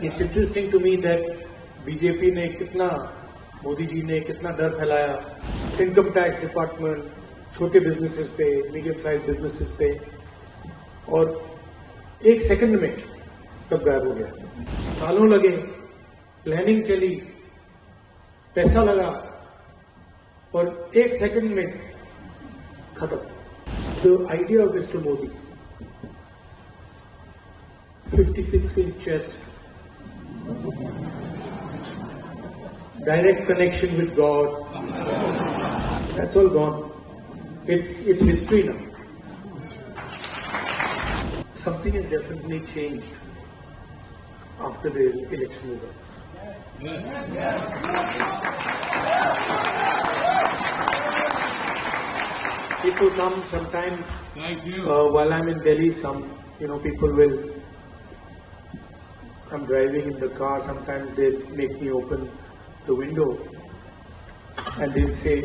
It's interesting to me that BJP ने कितना मोदी जी ने कितना डर फैलाया इनकम टैक्स डिपार्टमेंट, छोटे बिजनेसेस पे, मीडियम साइज बिजनेसेस पे, और एक सेकंड में सब गायब हो गया। सालों लगे, प्लानिंग चली, पैसा लगा और एक सेकंड में खत्म। The idea of Mr. Modi, 56-inch chest, direct connection with God, that's all gone. It's history now. Something has definitely changed after the election results. People come sometimes while I'm in Delhi. People will. I'm driving in the car. Sometimes they make me open the window and they'll say,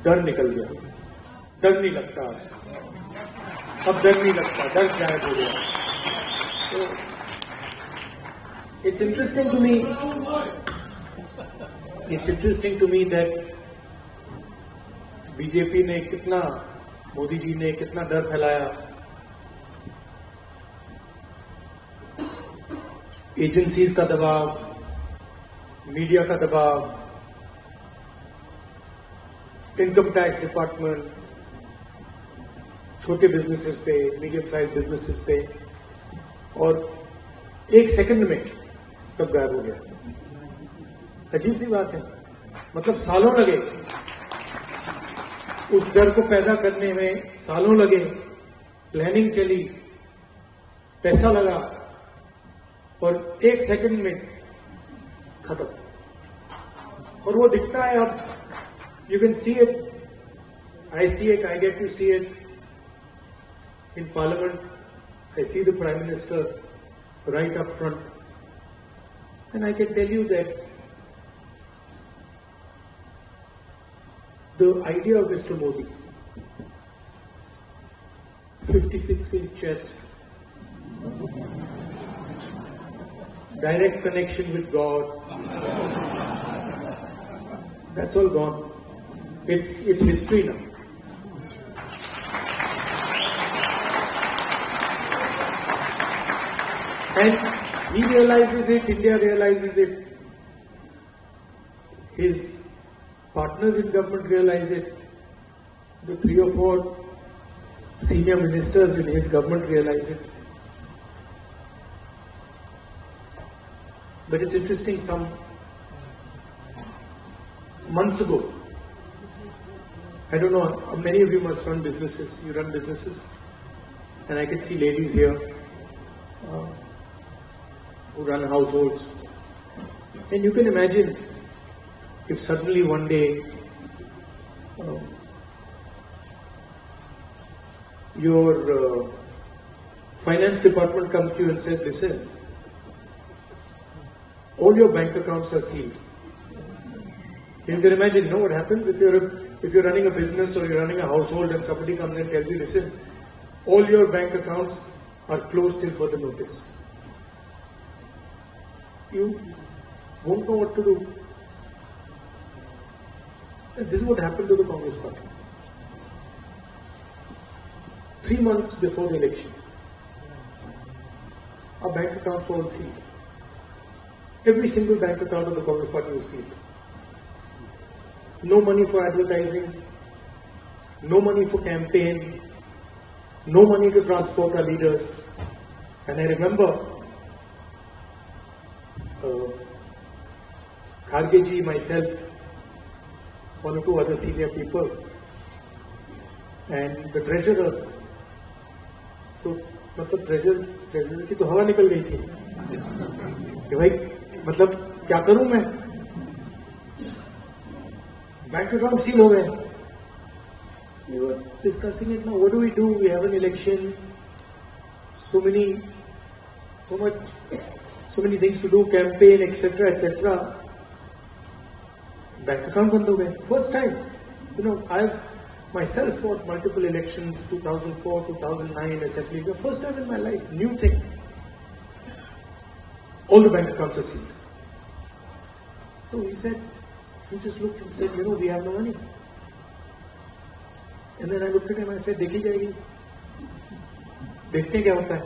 "डर निकल गया, डर नहीं लगता, अब डर नहीं लगता, डर गायब हो गया." So it's interesting to me. It's interesting to me that BJP ने कितना, मोदी जी ने कितना डर फैलाया, एजेंसीज का दबाव, मीडिया का दबाव, इनकम टैक्स डिपार्टमेंट, छोटे बिजनेसेस पे, मीडियम साइज बिजनेसेस पे, और एक सेकंड में सब गायब हो गया। अजीब सी बात है, मतलब सालों लगे उस डर को पैदा करने में, सालों लगे, प्लानिंग चली, पैसा लगा और एक सेकंड में खत्म। और वो दिखता है अब, you can see it, I see it, I get to see it in parliament, I see the prime minister right up front, and I can tell you that the idea of Mr. Modi, 56-inch chest, direct connection with God, that's all gone. It's history now. And he realizes it, India realizes it, his partners in government realize it, the 3 or 4 senior ministers in his government realize it. But it's interesting, some months ago, I don't know, many of you must run businesses, you run businesses, and I can see ladies here who run households, and you can imagine if suddenly one day your finance department comes to you and says, "Listen, all your bank accounts are sealed." You can imagine, what happens if you're running a business or you're running a household and somebody comes and tells you, "Listen, all your bank accounts are closed till further notice." You won't know what to do. This is what happened to the Congress party. 3 months before the election, our bank accounts were all sealed. Every single bank account of the Congress party was sealed. No money for advertising, no money for campaign, no money to transport our leaders. And I remember Kharge ji, myself, 1 or 2 other senior people, and the treasurer. So, मतलब treasurer की तो हवा निकल गई थी कि भाई, मतलब क्या करूं मैं, बैंक अकाउंट सील हो गए। We were discussing it now. What do we do? We have an election. So many things to do, campaign, etc., etc. Bank account बंद हो गए. First time, I've myself fought multiple elections, 2004, 2009, assembly. The first time in my life, new thing. All the bank accounts are sealed. So he just looked and said, we have no money. And then I looked at him and I said, देखी जाएगी. देखते क्या होता है.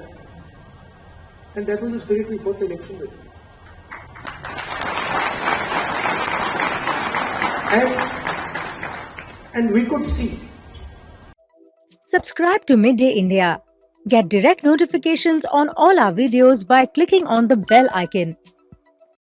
And that was the spirit we fought the election with. And we could see. Subscribe to Midday India. Get direct notifications on all our videos by clicking on the bell icon.